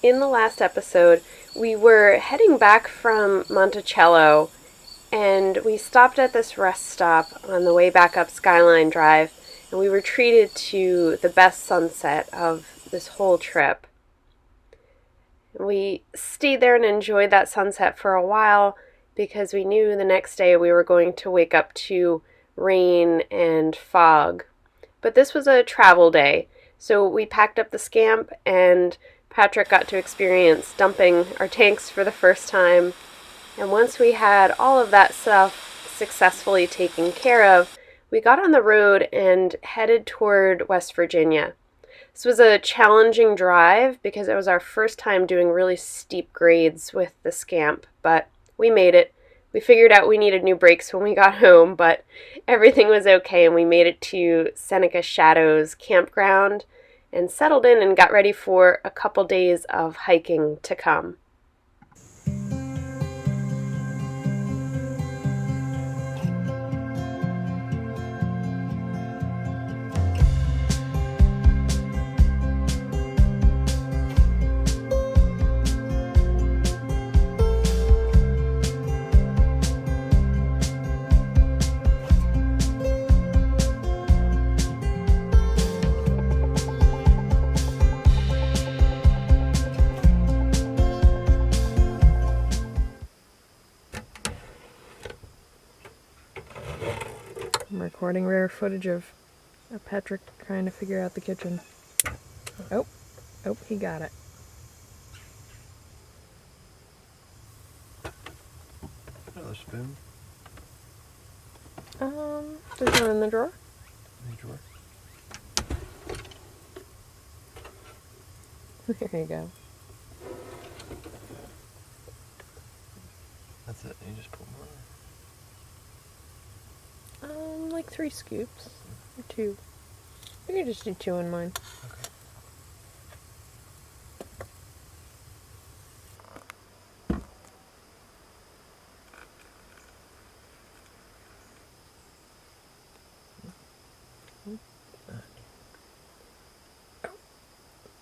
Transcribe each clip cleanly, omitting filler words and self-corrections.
In the last episode, we were heading back from Monticello, and we stopped at this rest stop on the way back up Skyline Drive, and we were treated to the best sunset of this whole trip. We stayed there and enjoyed that sunset for a while because we knew the next day we were going to wake up to rain and fog. But this was a travel day, so we packed up the Scamp, and Patrick got to experience dumping our tanks for the first time. And once we had all of that stuff successfully taken care of, we got on the road and headed toward West Virginia. This was a challenging drive because it was our first time doing really steep grades with the Scamp, but we made it. We figured out we needed new brakes when we got home, but everything was okay, and we made it to Seneca Shadows campground and settled in and got ready for a couple days of hiking to come. I'm recording rare footage of Patrick trying to figure out the kitchen. Oh, he got it. Another spoon. There's one in the drawer. In the drawer. There you go. That's it. You just put more. Like 3 scoops. Or 2. You can just do 2 in mine. Okay.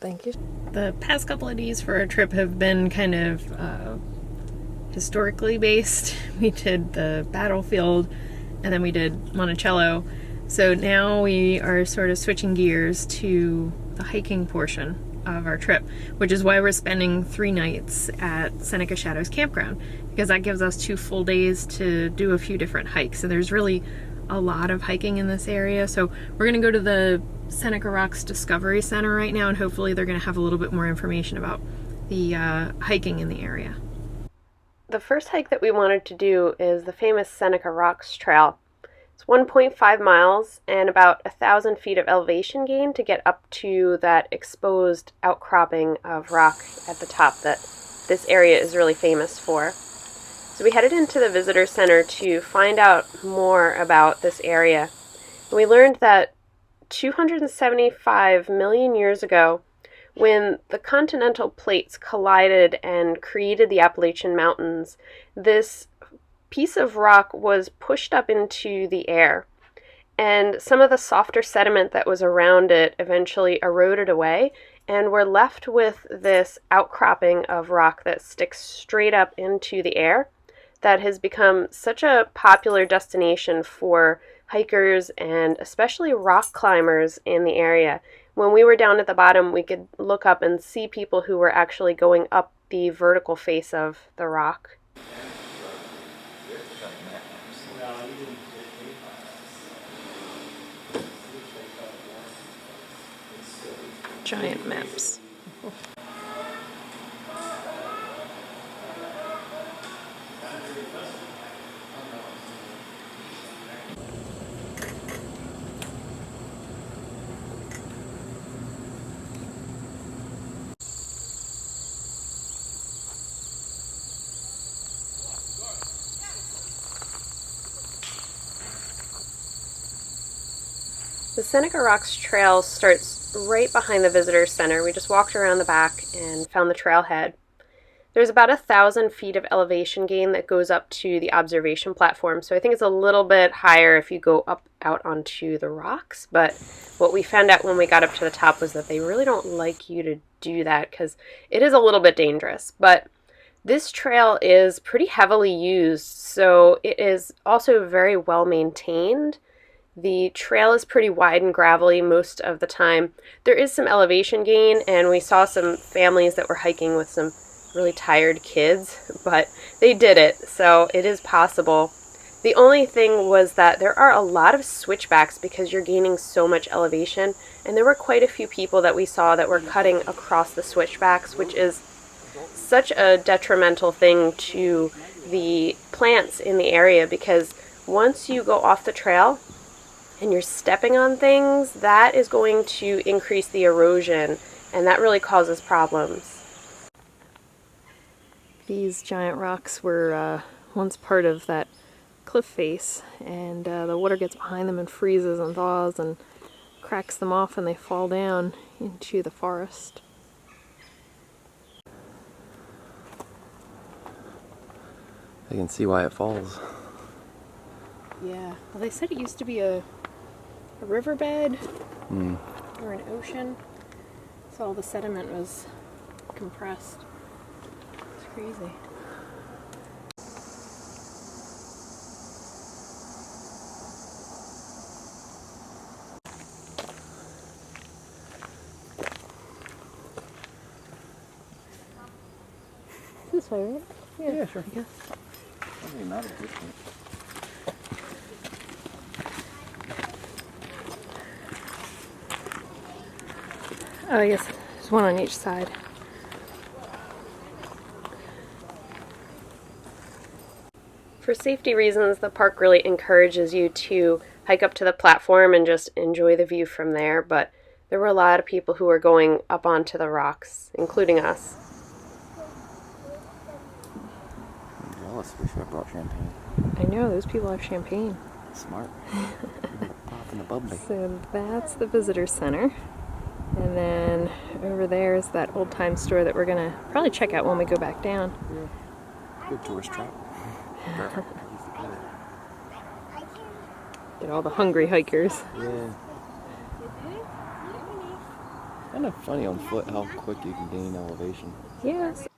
Thank you. The past couple of days for our trip have been kind of historically based. We did the battlefield, and then we did Monticello. So now we are sort of switching gears to the hiking portion of our trip, which is why we're spending 3 nights at Seneca Shadows campground, because that gives us 2 full days to do a few different hikes. And there's really a lot of hiking in this area. So we're going to go to the Seneca Rocks Discovery Center right now, and hopefully they're going to have a little bit more information about the hiking in the area. The first hike that we wanted to do is the famous Seneca Rocks Trail. It's 1.5 miles and about 1,000 feet of elevation gain to get up to that exposed outcropping of rock at the top that this area is really famous for. So we headed into the visitor center to find out more about this area. And we learned that 275 million years ago, when the continental plates collided and created the Appalachian Mountains, this piece of rock was pushed up into the air, and some of the softer sediment that was around it eventually eroded away, and we're left with this outcropping of rock that sticks straight up into the air that has become such a popular destination for hikers and especially rock climbers in the area. When we were down at the bottom, we could look up and see people who were actually going up the vertical face of the rock. Giant maps. The Seneca Rocks Trail starts right behind the visitor center. We just walked around the back and found the trailhead. there's about 1,000 feet of elevation gain that goes up to the observation platform. So I think it's a little bit higher if you go up out onto the rocks. But what we found out when we got up to the top was that they really don't like you to do that because it is a little bit dangerous. But this trail is pretty heavily used, so it is also very well maintained. The trail is pretty wide and gravelly most of the time. There is some elevation gain, and we saw some families that were hiking with some really tired kids, but they did it, so it is possible. The only thing was that there are a lot of switchbacks because you're gaining so much elevation, and there were quite a few people that we saw that were cutting across the switchbacks, which is such a detrimental thing to the plants in the area because once you go off the trail and you're stepping on things, that is going to increase the erosion, and that really causes problems. These giant rocks were once part of that cliff face, and the water gets behind them and freezes and thaws and cracks them off, and they fall down into the forest. I can see why it falls. Yeah, well, they said it used to be a riverbed or an ocean, so all the sediment was compressed. It's crazy. This way, right? Yeah, sure. I guess. I mean, not a good one. Oh, I guess there's one on each side. For safety reasons, the park really encourages you to hike up to the platform and just enjoy the view from there, but there were a lot of people who were going up onto the rocks, including us. I'm jealous. We should have brought champagne. I know, those people have champagne. Smart. Popping the bubbly. So that's the visitor center. And then over there is that old time store that we're going to probably check out when we go back down. Yeah. Good tourist trap. Perfect. Get all the hungry hikers. Yeah. Kind of funny on foot how quick you can gain elevation. Yes.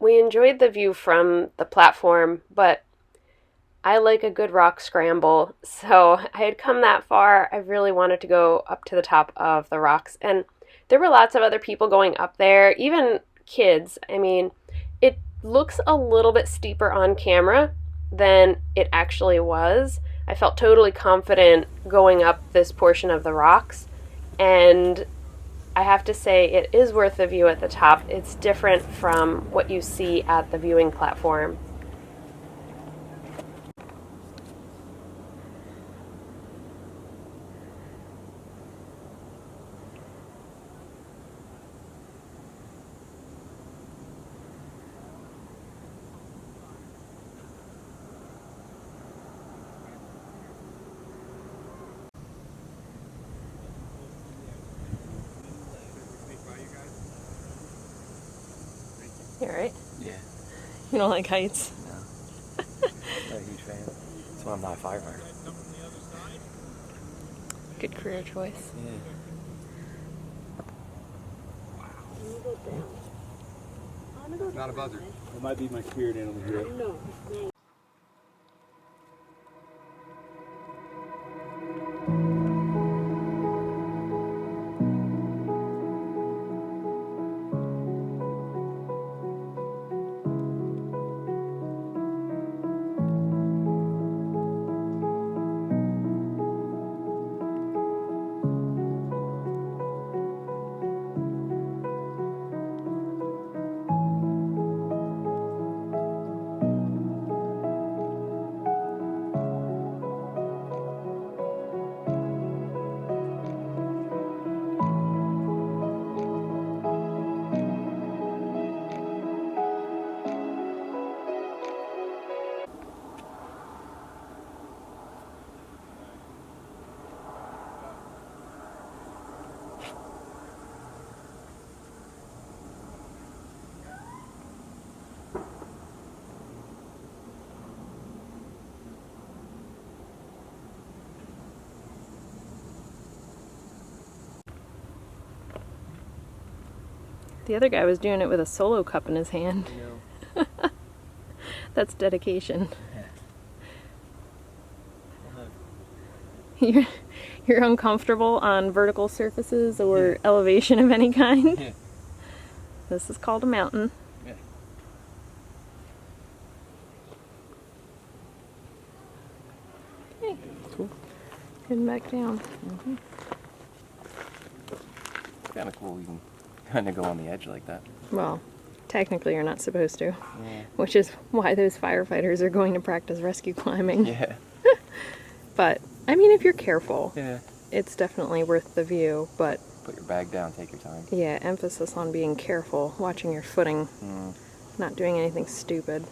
We enjoyed the view from the platform, but I like a good rock scramble, so I had come that far. I really wanted to go up to the top of the rocks, and there were lots of other people going up there, even kids. I mean, it looks a little bit steeper on camera than it actually was. I felt totally confident going up this portion of the rocks, and I have to say it is worth the view at the top. It's different from what you see at the viewing platform. You alright? Yeah. You don't like heights? No. Not a huge fan. That's why I'm not a firefighter. Good career choice. Yeah. Not a buzzard. It might be my spirit animal here. No. The other guy was doing it with a solo cup in his hand. No. That's dedication. Yeah. You're uncomfortable on vertical surfaces or elevation of any kind? Yeah. This is called a mountain. Yeah. Okay. Cool. Heading back down. Mm-hmm. It's kind of cool. You can kind of go on the edge like that. Well, technically you're not supposed to. Yeah. Which is why those firefighters are going to practice rescue climbing. Yeah. But, I mean, if you're careful, Yeah. it's definitely worth the view, but... Put your bag down, take your time. Yeah, emphasis on being careful, watching your footing, not doing anything stupid.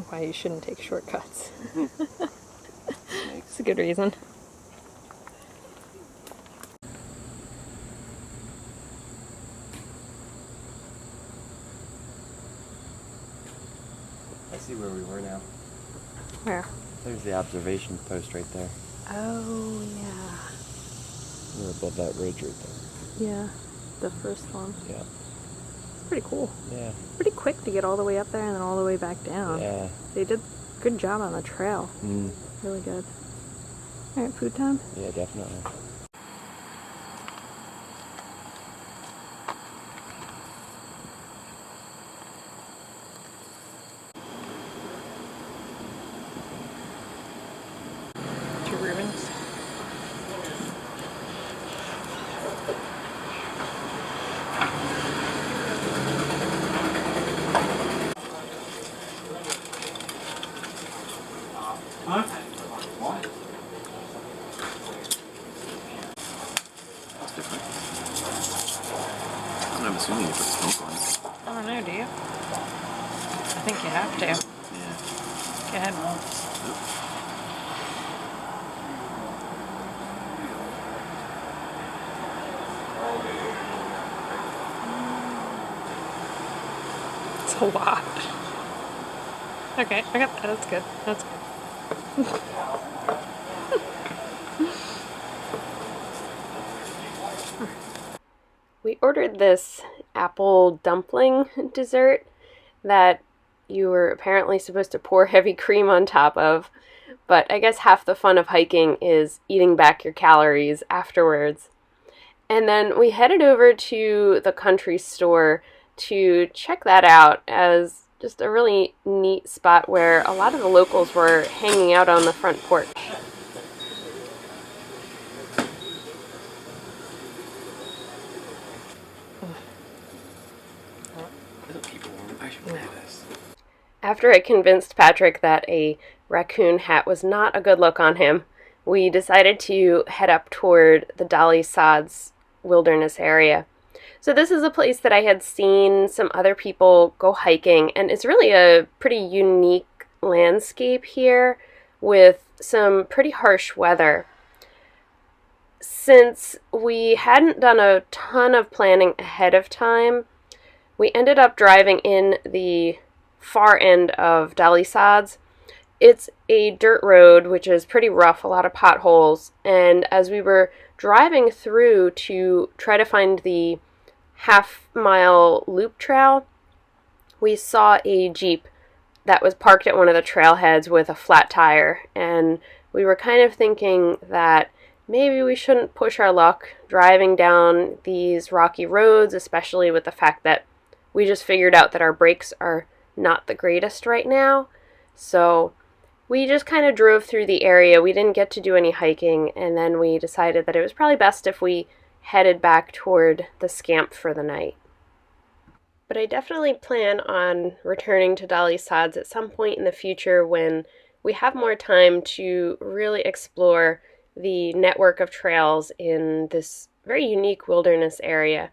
Why you shouldn't take shortcuts. It's a good reason. I see where we were now. Where? There's the observation post right there. Oh, yeah. We're above that ridge right there. Yeah, the first one. Yeah. It's pretty cool. Yeah. Pretty quick to get all the way up there and then all the way back down. Yeah. They did a good job on the trail. Really good. Alright, food time? Yeah, definitely. Two Rubens. Huh? That's different. I'm assuming you put smoke on it. I don't know, do you? I think you have to. Yeah. Go ahead. It's a lot. Okay, I got that. That's good. That's good. We ordered this apple dumpling dessert that you were apparently supposed to pour heavy cream on top of, but I guess half the fun of hiking is eating back your calories afterwards. And then we headed over to the country store to check that out as just a really neat spot where a lot of the locals were hanging out on the front porch. After I convinced Patrick that a raccoon hat was not a good look on him, we decided to head up toward the Dolly Sods Wilderness Area. So this is a place that I had seen some other people go hiking, and it's really a pretty unique landscape here with some pretty harsh weather. Since we hadn't done a ton of planning ahead of time, we ended up driving in the far end of Dolly Sods. It's a dirt road, which is pretty rough, a lot of potholes, and as we were driving through to try to find the half-mile loop trail, we saw a Jeep that was parked at one of the trailheads with a flat tire, and we were kind of thinking that maybe we shouldn't push our luck driving down these rocky roads, especially with the fact that we just figured out that our brakes are not the greatest right now. So we just kind of drove through the area. We didn't get to do any hiking, and then we decided that it was probably best if we headed back toward the Scamp for the night. But I definitely plan on returning to Dolly Sods at some point in the future when we have more time to really explore the network of trails in this very unique wilderness area.